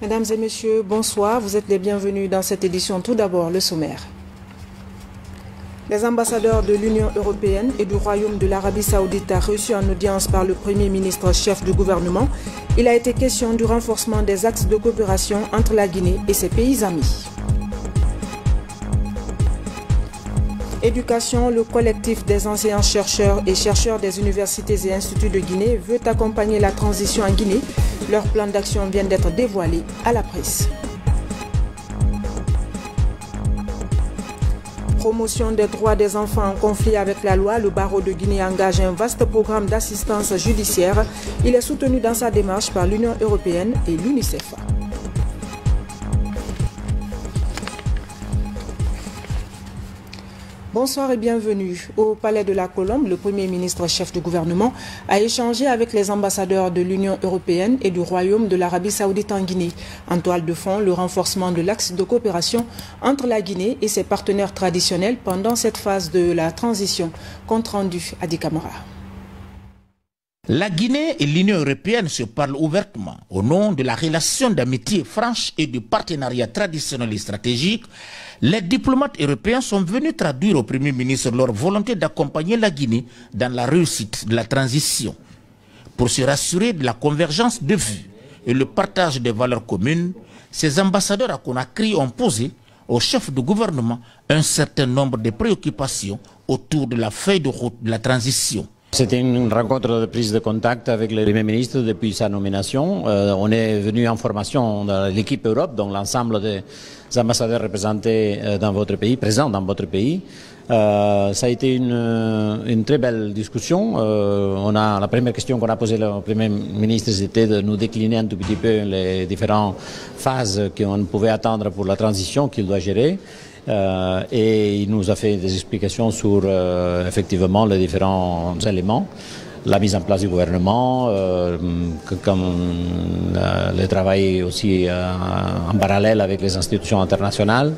Mesdames et messieurs, bonsoir. Vous êtes les bienvenus dans cette édition. Tout d'abord, le sommaire. Les ambassadeurs de l'Union européenne et du Royaume de l'Arabie saoudite ont reçu en audience par le Premier ministre chef du gouvernement. Il a été question du renforcement des axes de coopération entre la Guinée et ses pays amis. Éducation, le collectif des anciens chercheurs et chercheurs des universités et instituts de Guinée veut accompagner la transition en Guinée. Leur plan d'action vient d'être dévoilé à la presse. Promotion des droits des enfants en conflit avec la loi, le barreau de Guinée engage un vaste programme d'assistance judiciaire. Il est soutenu dans sa démarche par l'Union européenne et l'UNICEF. Bonsoir et bienvenue. Au Palais de la Colombe, le Premier ministre chef du gouvernement a échangé avec les ambassadeurs de l'Union européenne et du Royaume de l'Arabie saoudite en Guinée. En toile de fond, le renforcement de l'axe de coopération entre la Guinée et ses partenaires traditionnels pendant cette phase de la transition. Compte rendu à Camara. La Guinée et l'Union européenne se parlent ouvertement au nom de la relation d'amitié franche et du partenariat traditionnel et stratégique. Les diplomates européens sont venus traduire au Premier ministre leur volonté d'accompagner la Guinée dans la réussite de la transition. Pour se rassurer de la convergence de vues et le partage des valeurs communes, ces ambassadeurs à Conakry ont posé au chef de gouvernement un certain nombre de préoccupations autour de la feuille de route de la transition. C'était une rencontre de prise de contact avec le Premier ministre depuis sa nomination. On est venu en formation de l'équipe Europe, donc l'ensemble des ambassadeurs représentés dans votre pays, présents dans votre pays. Ça a été une très belle discussion. La première question qu'on a posée au Premier ministre, c'était de nous décliner un tout petit peu les différentes phases qu'on pouvait attendre pour la transition qu'il doit gérer. Et il nous a fait des explications sur effectivement les différents éléments, la mise en place du gouvernement, comme le travail aussi en parallèle avec les institutions internationales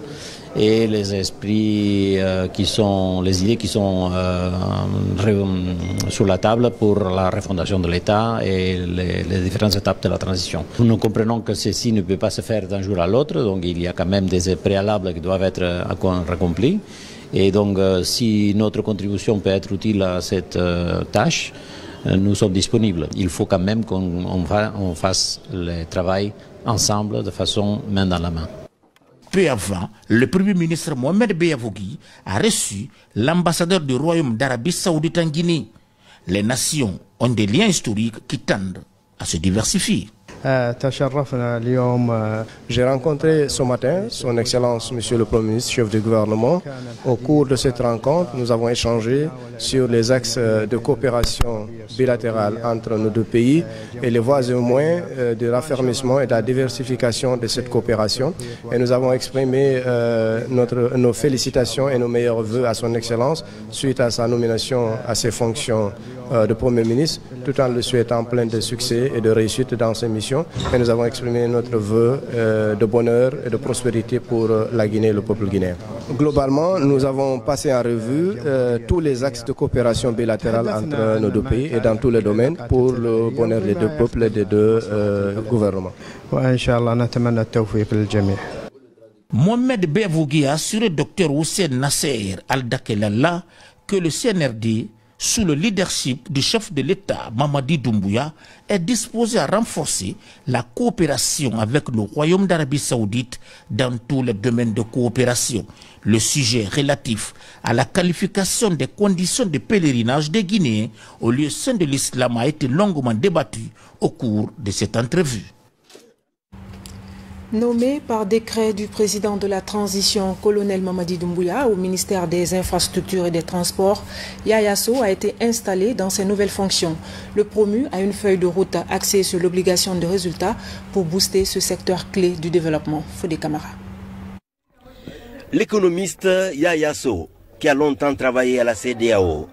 et les idées qui sont sur la table pour la refondation de l'État et les différentes étapes de la transition. Nous comprenons que ceci ne peut pas se faire d'un jour à l'autre, donc il y a quand même des préalables qui doivent être accomplis. Et donc si notre contribution peut être utile à cette tâche, nous sommes disponibles. Il faut quand même qu'on fasse le travail ensemble de façon main dans la main. Peu avant, le Premier ministre Mohamed Beyavougui a reçu l'ambassadeur du Royaume d'Arabie saoudite en Guinée. Les nations ont des liens historiques qui tendent à se diversifier. J'ai rencontré ce matin son Excellence Monsieur le Premier ministre, chef du gouvernement. Au cours de cette rencontre, nous avons échangé sur les axes de coopération bilatérale entre nos deux pays et les voies et moyens de raffermissement et de la diversification de cette coopération. Et nous avons exprimé nos félicitations et nos meilleurs vœux à son Excellence suite à sa nomination à ses fonctions de Premier ministre, tout en le souhaitant plein de succès et de réussite dans ses missions. Et nous avons exprimé notre vœu de bonheur et de prospérité pour la Guinée et le peuple guinéen. Globalement, nous avons passé en revue tous les axes de coopération bilatérale entre nos deux pays et dans tous les domaines pour le bonheur des deux peuples et des deux gouvernements. Mohamed Beyavougui a assuré Dr Hussein Nasser Al-Dakelala que le CNRD, sous le leadership du chef de l'État, Mamadi Doumbouya, est disposé à renforcer la coopération avec le Royaume d'Arabie saoudite dans tous les domaines de coopération. Le sujet relatif à la qualification des conditions de pèlerinage des Guinéens au lieu saint de l'islam a été longuement débattu au cours de cette entrevue. Nommé par décret du président de la transition, colonel Mamadi Doumbouya, au ministère des Infrastructures et des Transports, Yaya Sow a été installé dans ses nouvelles fonctions. Le promu a une feuille de route axée sur l'obligation de résultats pour booster ce secteur clé du développement. Fodé Camara. L'économiste Yaya Sow, qui a longtemps travaillé à la CEDEAO,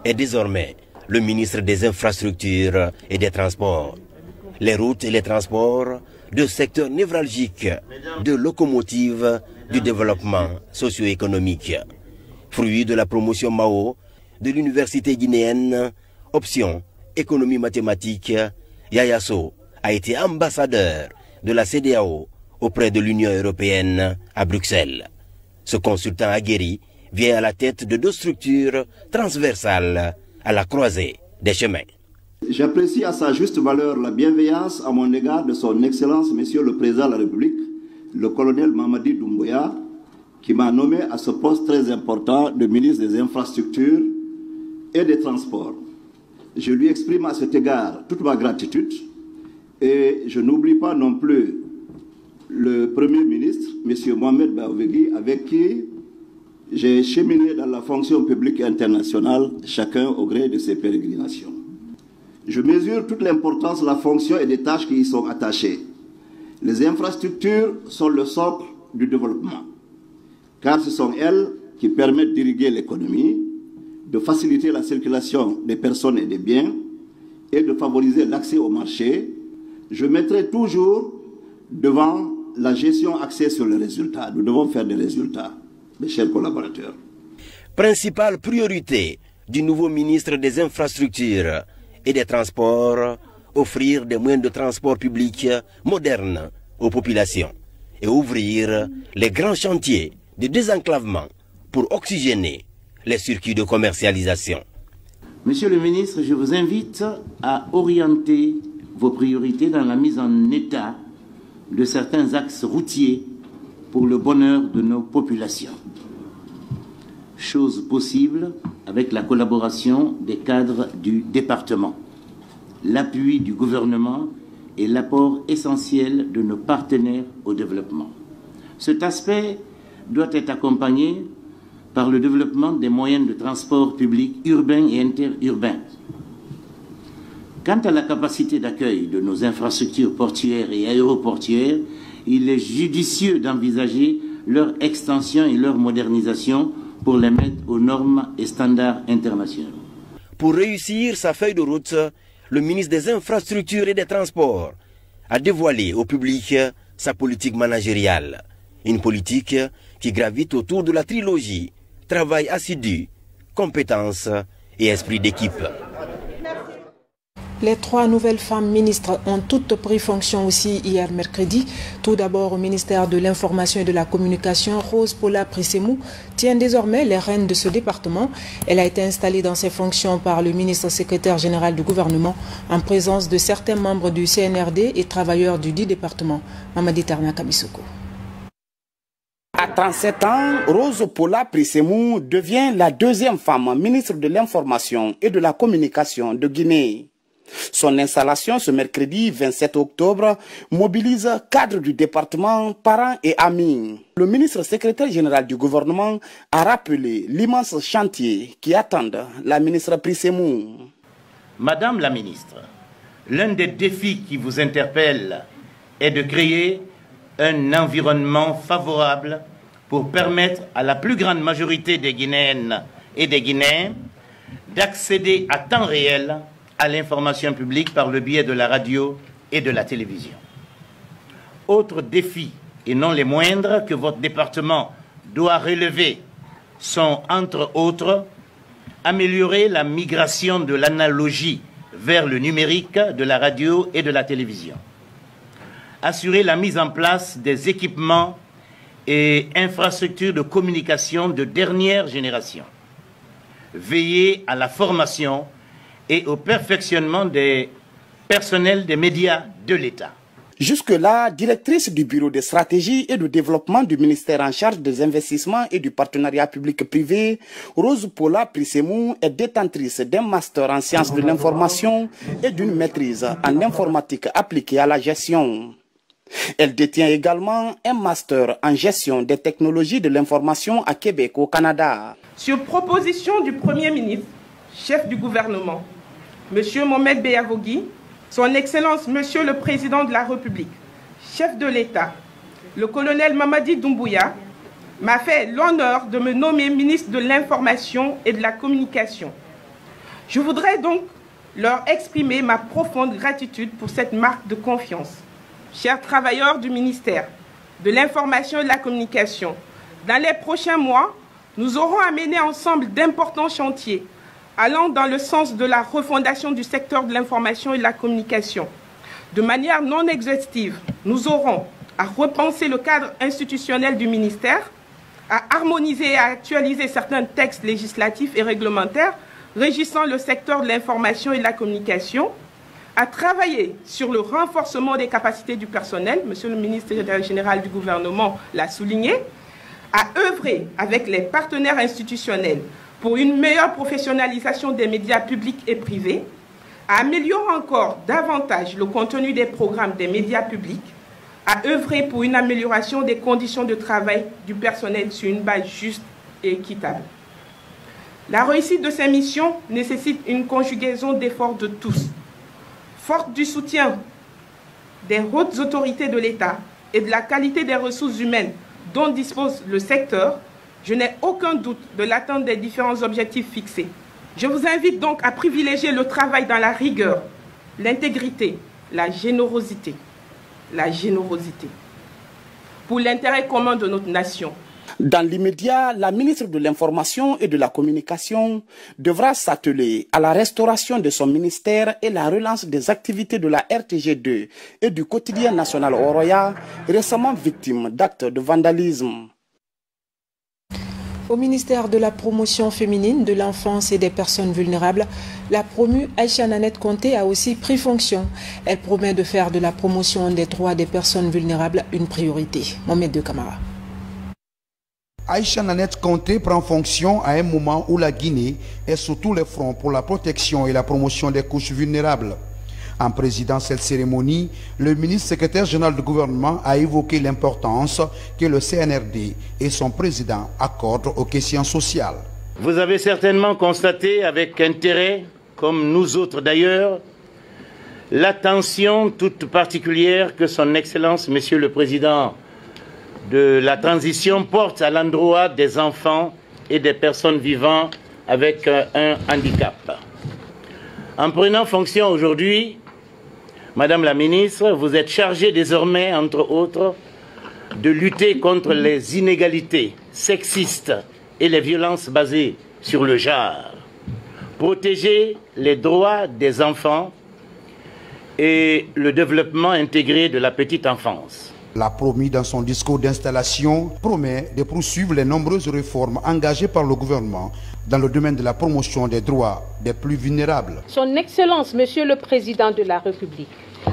est désormais le ministre des Infrastructures et des Transports. Les routes et les transports, deux secteurs névralgiques de locomotive du développement socio-économique. Fruit de la promotion Mao de l'université guinéenne, option économie mathématique, Yaya Sow a été ambassadeur de la CEDEAO auprès de l'Union européenne à Bruxelles. Ce consultant aguerri vient à la tête de 2 structures transversales à la croisée des chemins. J'apprécie à sa juste valeur la bienveillance à mon égard de son Excellence, Monsieur le Président de la République, le colonel Mamadi Doumbouya, qui m'a nommé à ce poste très important de ministre des Infrastructures et des Transports. Je lui exprime à cet égard toute ma gratitude et je n'oublie pas non plus le Premier ministre, M. Mohamed Baouvegui, avec qui j'ai cheminé dans la fonction publique internationale, chacun au gré de ses pérégrinations. Je mesure toute l'importance de la fonction et des tâches qui y sont attachées. Les infrastructures sont le socle du développement, car ce sont elles qui permettent d'irriguer l'économie, de faciliter la circulation des personnes et des biens et de favoriser l'accès au marché. Je mettrai toujours devant la gestion axée sur les résultats. Nous devons faire des résultats, mes chers collaborateurs. Principale priorité du nouveau ministre des Infrastructures et des Transports, offrir des moyens de transport public modernes aux populations et ouvrir les grands chantiers de désenclavement pour oxygéner les circuits de commercialisation. Monsieur le ministre, je vous invite à orienter vos priorités dans la mise en état de certains axes routiers pour le bonheur de nos populations. Chose possible avec la collaboration des cadres du département, l'appui du gouvernement et l'apport essentiel de nos partenaires au développement. Cet aspect doit être accompagné par le développement des moyens de transport public urbains et interurbains. Quant à la capacité d'accueil de nos infrastructures portuaires et aéroportuaires, il est judicieux d'envisager leur extension et leur modernisation pour les mettre aux normes et standards internationaux. Pour réussir sa feuille de route, le ministre des Infrastructures et des Transports a dévoilé au public sa politique managériale. Une politique qui gravite autour de la trilogie travail assidu, compétences et esprit d'équipe. Les 3 nouvelles femmes ministres ont toutes pris fonction aussi hier mercredi. Tout d'abord au ministère de l'Information et de la Communication, Rose Paula Prissemou tient désormais les rênes de ce département. Elle a été installée dans ses fonctions par le ministre secrétaire général du gouvernement en présence de certains membres du CNRD et travailleurs du dit département. Mamadi Tarna Kamisoko. À 37 ans, Rose Paula Prissemou devient la 2e femme ministre de l'Information et de la Communication de Guinée. Son installation ce mercredi 27 octobre mobilise cadres du département, parents et amis. Le ministre secrétaire général du gouvernement a rappelé l'immense chantier qui attend la ministre Prissemou. Madame la ministre, l'un des défis qui vous interpelle est de créer un environnement favorable pour permettre à la plus grande majorité des Guinéennes et des Guinéens d'accéder à temps réel à l'information publique par le biais de la radio et de la télévision. Autres défis, et non les moindres, que votre département doit relever sont, entre autres, améliorer la migration de l'analogie vers le numérique de la radio et de la télévision, assurer la mise en place des équipements et infrastructures de communication de dernière génération, veiller à la formation et au perfectionnement des personnels des médias de l'État. Jusque-là, directrice du bureau de stratégie et de développement du ministère en charge des investissements et du partenariat public-privé, Rose Paula Prissemou est détentrice d'un master en sciences de l'information et d'une maîtrise en informatique appliquée à la gestion. Elle détient également un master en gestion des technologies de l'information à Québec, au Canada. Sur proposition du Premier ministre, chef du gouvernement, M. Mohamed Baouvegui, Son Excellence Monsieur le Président de la République, chef de l'État, le colonel Mamadi Doumbouya, m'a fait l'honneur de me nommer ministre de l'Information et de la Communication. Je voudrais donc leur exprimer ma profonde gratitude pour cette marque de confiance. Chers travailleurs du ministère de l'Information et de la Communication, dans les prochains mois, nous aurons à mener ensemble d'importants chantiers allant dans le sens de la refondation du secteur de l'information et de la communication. De manière non exhaustive, nous aurons à repenser le cadre institutionnel du ministère, à harmoniser et à actualiser certains textes législatifs et réglementaires régissant le secteur de l'information et de la communication, à travailler sur le renforcement des capacités du personnel, Monsieur le ministre général du gouvernement l'a souligné, à œuvrer avec les partenaires institutionnels pour une meilleure professionnalisation des médias publics et privés, à améliorer encore davantage le contenu des programmes des médias publics, à œuvrer pour une amélioration des conditions de travail du personnel sur une base juste et équitable. La réussite de ces missions nécessite une conjugaison d'efforts de tous. Forte du soutien des hautes autorités de l'État et de la qualité des ressources humaines dont dispose le secteur, je n'ai aucun doute de l'atteinte des différents objectifs fixés. Je vous invite donc à privilégier le travail dans la rigueur, l'intégrité, la générosité, pour l'intérêt commun de notre nation. Dans l'immédiat, la ministre de l'Information et de la Communication devra s'atteler à la restauration de son ministère et la relance des activités de la RTG2 et du quotidien national Oroya, récemment victime d'actes de vandalisme. Au ministère de la promotion féminine, de l'enfance et des personnes vulnérables, la promue Aïcha Nanette Conté a aussi pris fonction. Elle promet de faire de la promotion des droits des personnes vulnérables une priorité. Mohamed De Camara. Aïcha Nanette Conté prend fonction à un moment où la Guinée est sur tous les fronts pour la protection et la promotion des couches vulnérables. En présidant cette cérémonie, le ministre secrétaire général du gouvernement a évoqué l'importance que le CNRD et son président accordent aux questions sociales. Vous avez certainement constaté avec intérêt, comme nous autres d'ailleurs, l'attention toute particulière que son Excellence, Monsieur le Président de la transition, porte à l'endroit des enfants et des personnes vivant avec un handicap. En prenant fonction aujourd'hui, Madame la ministre, vous êtes chargée désormais, entre autres, de lutter contre les inégalités sexistes et les violences basées sur le genre, protéger les droits des enfants et le développement intégré de la petite enfance. La promis dans son discours d'installation promet de poursuivre les nombreuses réformes engagées par le gouvernement dans le domaine de la promotion des droits des plus vulnérables. Son Excellence, Monsieur le Président de la République,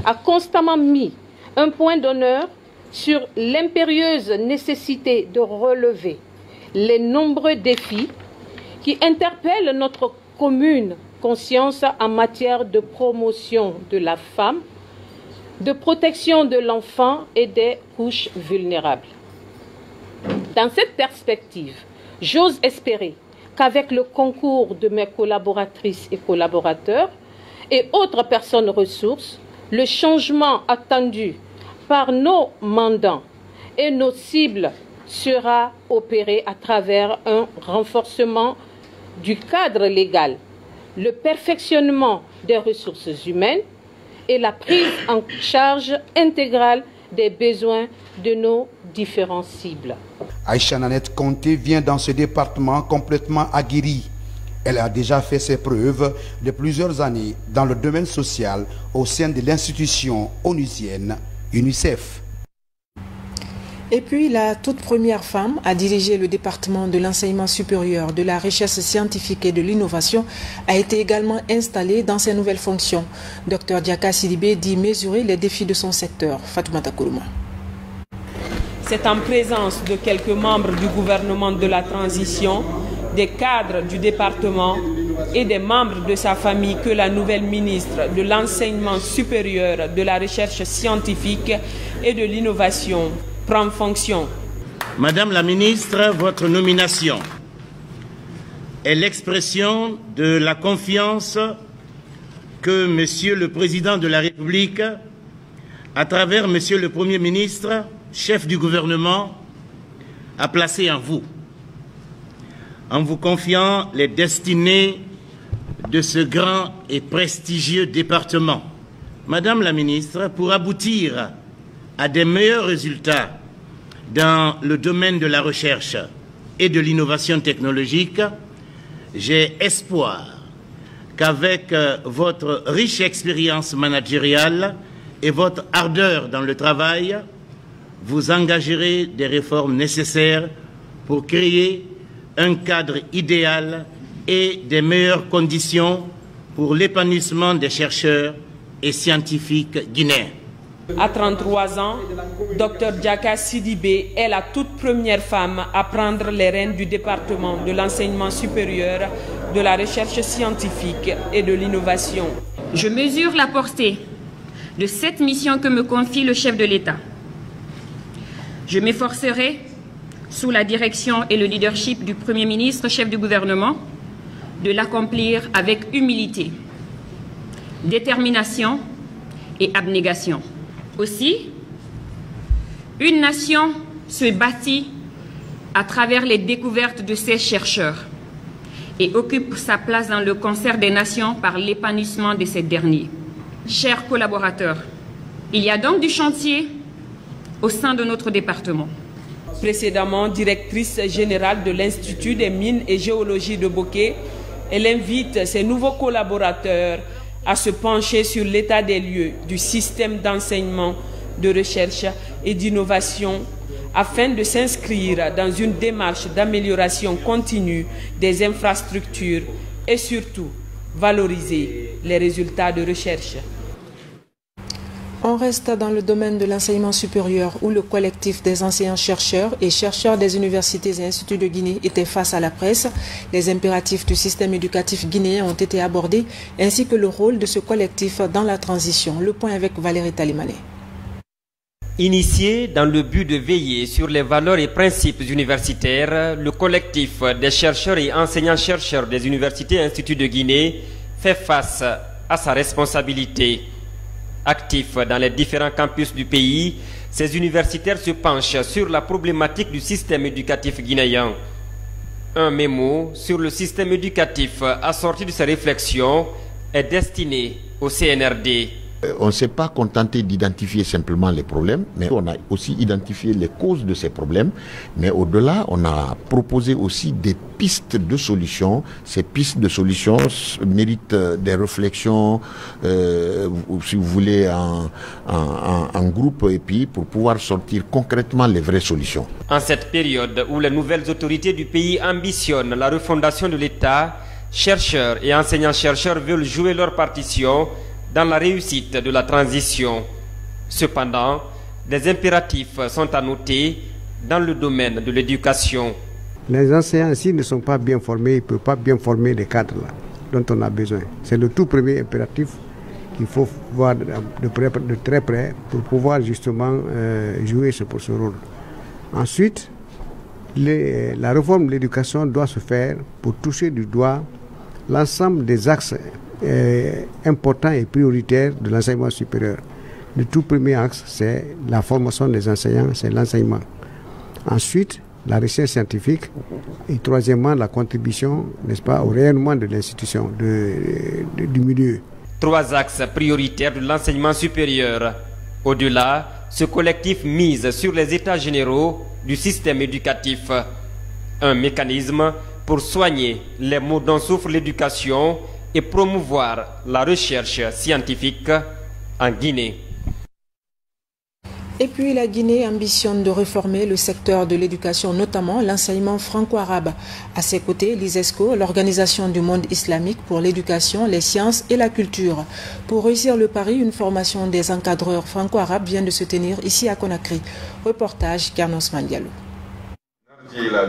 a constamment mis un point d'honneur sur l'impérieuse nécessité de relever les nombreux défis qui interpellent notre commune conscience en matière de promotion de la femme, de protection de l'enfant et des couches vulnérables. Dans cette perspective, j'ose espérer qu'avec le concours de mes collaboratrices et collaborateurs et autres personnes ressources, le changement attendu par nos mandants et nos cibles sera opéré à travers un renforcement du cadre légal, le perfectionnement des ressources humaines et la prise en charge intégrale des besoins de nos différentes cibles. Aïcha Nanette Conté vient dans ce département complètement aguerrie. Elle a déjà fait ses preuves de plusieurs années dans le domaine social au sein de l'institution onusienne UNICEF. Et puis, la toute première femme à diriger le département de l'enseignement supérieur, de la recherche scientifique et de l'innovation a été également installée dans ses nouvelles fonctions. Dr Diaka Sidibé dit mesurer les défis de son secteur. Fatoumata Kourouma. C'est en présence de quelques membres du gouvernement de la transition, des cadres du département et des membres de sa famille que la nouvelle ministre de l'enseignement supérieur, de la recherche scientifique et de l'innovation prend fonction. Madame la ministre, votre nomination est l'expression de la confiance que Monsieur le Président de la République, à travers Monsieur le Premier ministre, chef du gouvernement, a placée en vous, en vous confiant les destinées de ce grand et prestigieux département. Madame la ministre, pour aboutir à des meilleurs résultats dans le domaine de la recherche et de l'innovation technologique, j'ai espoir qu'avec votre riche expérience managériale et votre ardeur dans le travail, vous engagerez des réformes nécessaires pour créer un cadre idéal et des meilleures conditions pour l'épanouissement des chercheurs et scientifiques guinéens. À 33 ans, Dr Diaka Sidibé est la toute première femme à prendre les rênes du département de l'enseignement supérieur, de la recherche scientifique et de l'innovation. Je mesure la portée de cette mission que me confie le chef de l'État. Je m'efforcerai, sous la direction et le leadership du Premier ministre, chef du gouvernement, de l'accomplir avec humilité, détermination et abnégation. Aussi, une nation se bâtit à travers les découvertes de ses chercheurs et occupe sa place dans le concert des nations par l'épanouissement de ces derniers. Chers collaborateurs, il y a donc du chantier au sein de notre département. Précédemment directrice générale de l'Institut des mines et géologie de Boké, elle invite ses nouveaux collaborateurs à se pencher sur l'état des lieux du système d'enseignement, de recherche et d'innovation afin de s'inscrire dans une démarche d'amélioration continue des infrastructures et surtout valoriser les résultats de recherche. On reste dans le domaine de l'enseignement supérieur où le collectif des enseignants-chercheurs et chercheurs des universités et instituts de Guinée était face à la presse. Les impératifs du système éducatif guinéen ont été abordés ainsi que le rôle de ce collectif dans la transition. Le point avec Valérie Talimane. Initié dans le but de veiller sur les valeurs et principes universitaires, le collectif des chercheurs et enseignants-chercheurs des universités et instituts de Guinée fait face à sa responsabilité. Actifs dans les différents campus du pays, ces universitaires se penchent sur la problématique du système éducatif guinéen. Un mémo sur le système éducatif assorti de ces réflexions est destiné au CNRD. On ne s'est pas contenté d'identifier simplement les problèmes, mais on a aussi identifié les causes de ces problèmes. Mais au-delà, on a proposé aussi des pistes de solutions. Ces pistes de solutions méritent des réflexions, si vous voulez, en groupe et puis pour pouvoir sortir concrètement les vraies solutions. En cette période où les nouvelles autorités du pays ambitionnent la refondation de l'État, chercheurs et enseignants-chercheurs veulent jouer leur partition dans la réussite de la transition. Cependant, des impératifs sont à noter dans le domaine de l'éducation. Les enseignants ici ne sont pas bien formés, ils ne peuvent pas bien former les cadres là, dont on a besoin. C'est le tout premier impératif qu'il faut voir de très près pour pouvoir justement jouer ce rôle. Ensuite, la réforme de l'éducation doit se faire pour toucher du doigt l'ensemble des axes important et prioritaire de l'enseignement supérieur. Le tout premier axe, c'est la formation des enseignants, c'est l'enseignement. Ensuite, la recherche scientifique et troisièmement, la contribution, n'est-ce pas, au rayonnement de l'institution, du milieu. Trois axes prioritaires de l'enseignement supérieur. Au-delà, ce collectif mise sur les états généraux du système éducatif. Un mécanisme pour soigner les maux dont souffre l'éducation et promouvoir la recherche scientifique en Guinée. Et puis la Guinée ambitionne de réformer le secteur de l'éducation, notamment l'enseignement franco-arabe. À ses côtés, l'ISESCO, l'Organisation du monde islamique pour l'éducation, les sciences et la culture. Pour réussir le pari, une formation des encadreurs franco-arabes vient de se tenir ici à Conakry. Reportage Carnos Mandialo.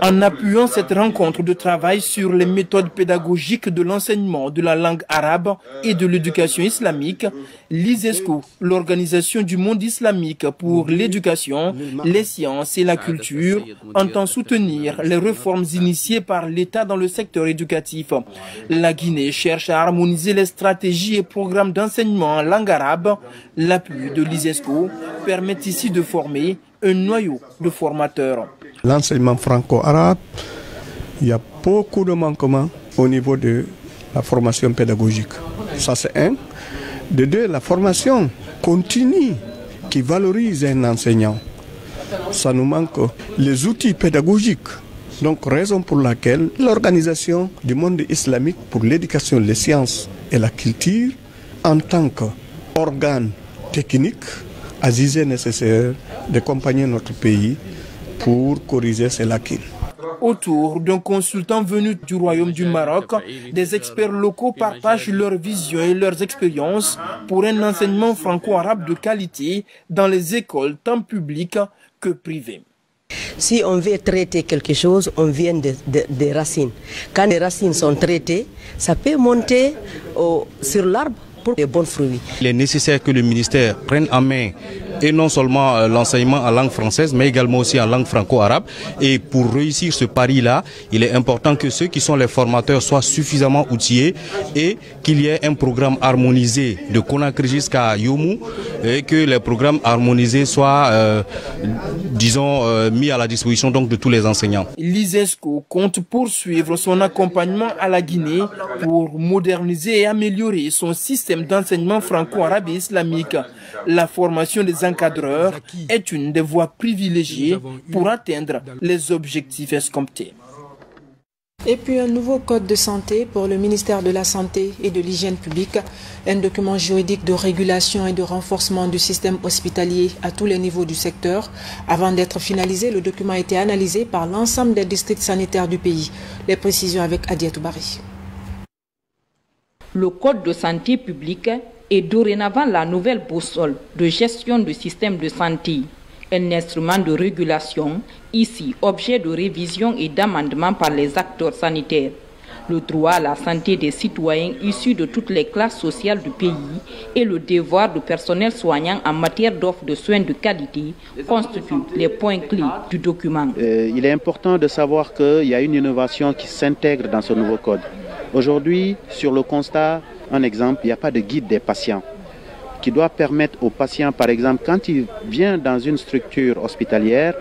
En appuyant cette rencontre de travail sur les méthodes pédagogiques de l'enseignement de la langue arabe et de l'éducation islamique, l'ISESCO, l'Organisation du monde islamique pour l'éducation, les sciences et la culture, entend soutenir les réformes initiées par l'État dans le secteur éducatif. La Guinée cherche à harmoniser les stratégies et programmes d'enseignement en langue arabe. L'appui de l'ISESCO permet ici de former un noyau de formateurs. L'enseignement franco-arabe, il y a beaucoup de manquements au niveau de la formation pédagogique. Ça c'est un. De deux, la formation continue qui valorise un enseignant. Ça nous manque les outils pédagogiques. Donc raison pour laquelle l'Organisation du monde islamique pour l'éducation, les sciences et la culture, en tant qu'organe techniques, avisées nécessaires d'accompagner notre pays pour corriger ces lacunes. Autour d'un consultant venu du Royaume du Maroc, des experts locaux partagent leurs visions et leurs expériences pour un enseignement franco-arabe de qualité dans les écoles tant publiques que privées. Si on veut traiter quelque chose, on vient des racines. Quand les racines sont traitées, ça peut monter sur l'arbre pour des bons fruits. Il est nécessaire que le ministère prenne en main et non seulement l'enseignement en langue française, mais également aussi en langue franco-arabe. Et pour réussir ce pari-là, il est important que ceux qui sont les formateurs soient suffisamment outillés et qu'il y ait un programme harmonisé de Conakry jusqu'à Yomou et que les programmes harmonisés soient, mis à la disposition donc de tous les enseignants. L'ISESCO compte poursuivre son accompagnement à la Guinée pour moderniser et améliorer son système d'enseignement franco-arabe et islamique. La formation des encadreurs est une des voies privilégiées pour atteindre les objectifs escomptés. Et puis un nouveau code de santé pour le ministère de la Santé et de l'Hygiène publique, un document juridique de régulation et de renforcement du système hospitalier à tous les niveaux du secteur. Avant d'être finalisé, le document a été analysé par l'ensemble des districts sanitaires du pays. Les précisions avec Adiatou Bari. Le code de santé publique est dorénavant la nouvelle boussole de gestion du système de santé, un instrument de régulation, ici objet de révision et d'amendement par les acteurs sanitaires. Le droit à la santé des citoyens issus de toutes les classes sociales du pays et le devoir du personnel soignant en matière d'offres de soins de qualité constituent les points clés du document. Il est important de savoir qu'il y a une innovation qui s'intègre dans ce nouveau code. Aujourd'hui, sur le constat, un exemple, il n'y a pas de guide des patients qui doit permettre aux patients, par exemple, quand il vient dans une structure hospitalière,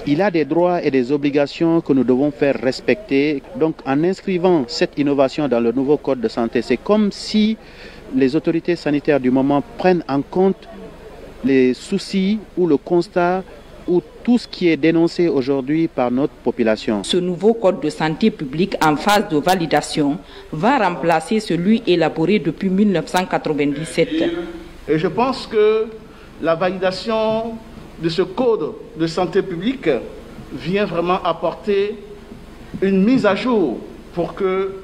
il a des droits et des obligations que nous devons faire respecter. Donc, en inscrivant cette innovation dans le nouveau code de santé, c'est comme si les autorités sanitaires du moment prennent en compte les soucis ou le constat ou tout ce qui est dénoncé aujourd'hui par notre population. Ce nouveau code de santé publique en phase de validation va remplacer celui élaboré depuis 1997. Et je pense que la validation de ce code de santé publique vient vraiment apporter une mise à jour pour que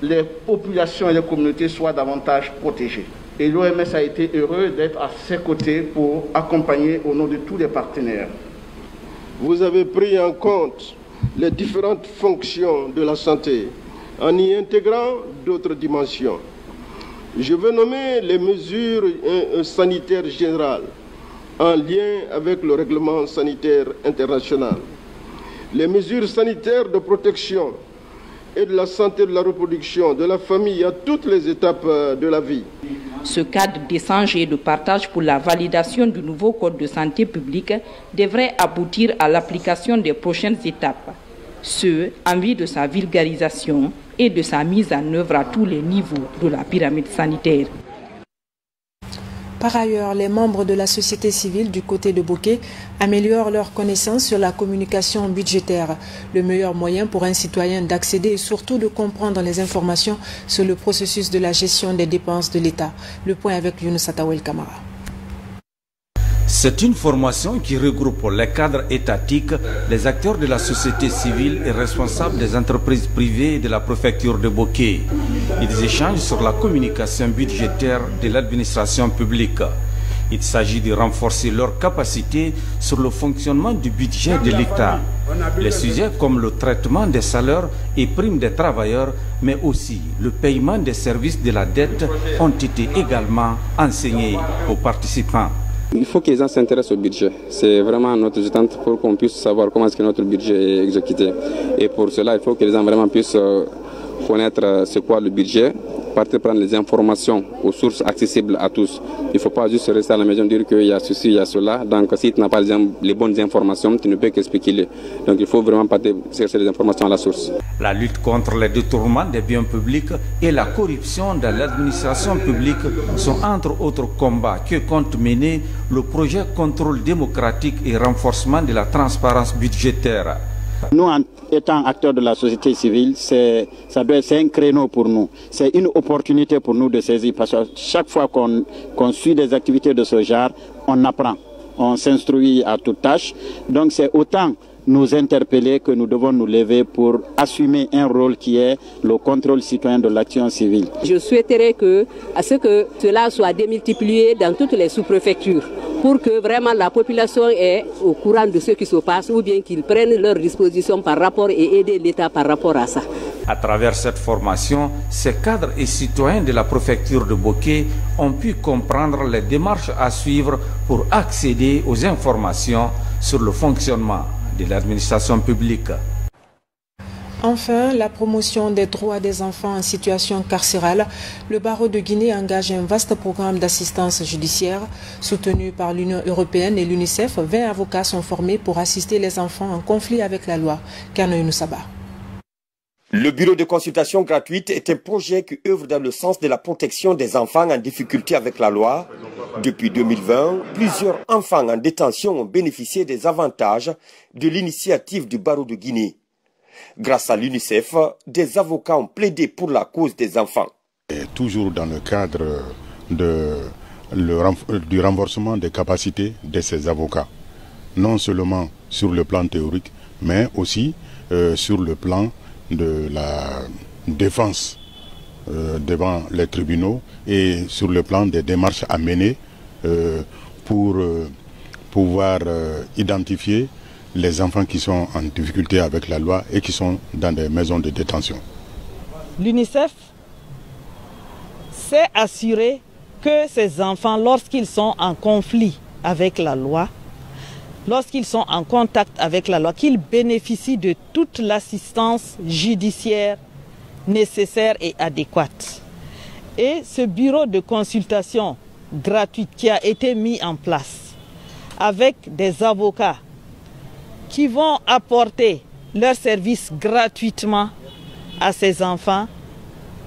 les populations et les communautés soient davantage protégées. Et l'OMS a été heureux d'être à ses côtés pour accompagner au nom de tous les partenaires. Vous avez pris en compte les différentes fonctions de la santé en y intégrant d'autres dimensions. Je veux nommer les mesures sanitaires générales en lien avec le règlement sanitaire international, les mesures sanitaires de protection et de la santé de la reproduction, de la famille à toutes les étapes de la vie. Ce cadre d'échange et de partage pour la validation du nouveau code de santé publique devrait aboutir à l'application des prochaines étapes, ce en vue de sa vulgarisation et de sa mise en œuvre à tous les niveaux de la pyramide sanitaire. Par ailleurs, les membres de la société civile du côté de Bokeh améliorent leurs connaissances sur la communication budgétaire, le meilleur moyen pour un citoyen d'accéder et surtout de comprendre les informations sur le processus de la gestion des dépenses de l'État. Le point avec Younous Atawel Kamara. C'est une formation qui regroupe les cadres étatiques, les acteurs de la société civile et responsables des entreprises privées de la préfecture de Bokeh. Ils échangent sur la communication budgétaire de l'administration publique. Il s'agit de renforcer leurs capacités sur le fonctionnement du budget de l'État. Les sujets comme le traitement des salaires et primes des travailleurs, mais aussi le paiement des services de la dette ont été également enseignés aux participants. Il faut que les gens s'intéressent au budget. C'est vraiment notre attente pour qu'on puisse savoir comment est-ce que notre budget est exécuté. Et pour cela, il faut que les gens vraiment puissent connaître c'est quoi le budget, partir prendre les informations aux sources accessibles à tous. Il ne faut pas juste rester à la maison et dire qu'il y a ceci, il y a cela. Donc si tu n'as pas les bonnes informations, tu ne peux qu'expliquer. Donc il faut vraiment partir chercher les informations à la source. La lutte contre les détournements des biens publics et la corruption dans l'administration publique sont entre autres combats que compte mener le projet contrôle démocratique et renforcement de la transparence budgétaire. Nous, en étant acteurs de la société civile, c'est un créneau pour nous. C'est une opportunité pour nous de saisir parce que chaque fois qu'on suit des activités de ce genre, on apprend, on s'instruit à toute tâche. Donc c'est autant nous interpeller que nous devons nous lever pour assumer un rôle qui est le contrôle citoyen de l'action civile. Je souhaiterais que cela soit démultiplié dans toutes les sous-préfectures pour que vraiment la population est au courant de ce qui se passe ou bien qu'ils prennent leurs dispositions par rapport et aider l'État par rapport à ça. À travers cette formation, ces cadres et citoyens de la préfecture de Boké ont pu comprendre les démarches à suivre pour accéder aux informations sur le fonctionnement de l'administration publique. Enfin, la promotion des droits des enfants en situation carcérale. Le barreau de Guinée engage un vaste programme d'assistance judiciaire soutenu par l'Union européenne et l'UNICEF. 20 avocats sont formés pour assister les enfants en conflit avec la loi. Kano Younoussaba. Le bureau de consultation gratuite est un projet qui œuvre dans le sens de la protection des enfants en difficulté avec la loi. Depuis 2020, plusieurs enfants en détention ont bénéficié des avantages de l'initiative du barreau de Guinée. Grâce à l'UNICEF, des avocats ont plaidé pour la cause des enfants. Et toujours dans le cadre du renforcement des capacités de ces avocats, non seulement sur le plan théorique, mais aussi sur le plan de la défense devant les tribunaux et sur le plan des démarches à mener pour pouvoir identifier les enfants qui sont en difficulté avec la loi et qui sont dans des maisons de détention. L'UNICEF s'est assuré que ces enfants, lorsqu'ils sont en conflit avec la loi, lorsqu'ils sont en contact avec la loi, qu'ils bénéficient de toute l'assistance judiciaire nécessaire et adéquate. Et ce bureau de consultation gratuite qui a été mis en place avec des avocats qui vont apporter leurs services gratuitement à ces enfants,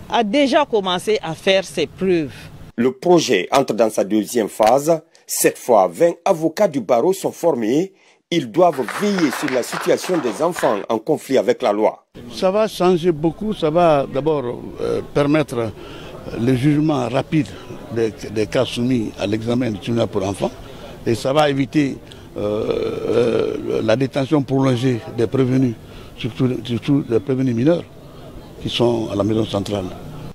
a déjà commencé à faire ses preuves. Le projet entre dans sa deuxième phase. Cette fois, 20 avocats du barreau sont formés. Ils doivent veiller sur la situation des enfants en conflit avec la loi. Ça va changer beaucoup. Ça va d'abord permettre le jugement rapide des cas soumis à l'examen du tribunal pour enfants. Et ça va éviter la détention prolongée des prévenus, surtout des prévenus mineurs qui sont à la maison centrale.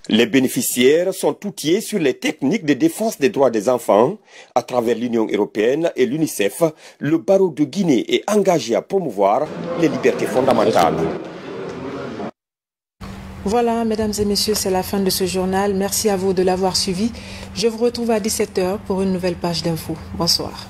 Les bénéficiaires sont outillés sur les techniques de défense des droits des enfants. À travers l'Union européenne et l'UNICEF, le barreau de Guinée est engagé à promouvoir les libertés fondamentales. Voilà, mesdames et messieurs, c'est la fin de ce journal. Merci à vous de l'avoir suivi. Je vous retrouve à 17h pour une nouvelle page d'infos. Bonsoir.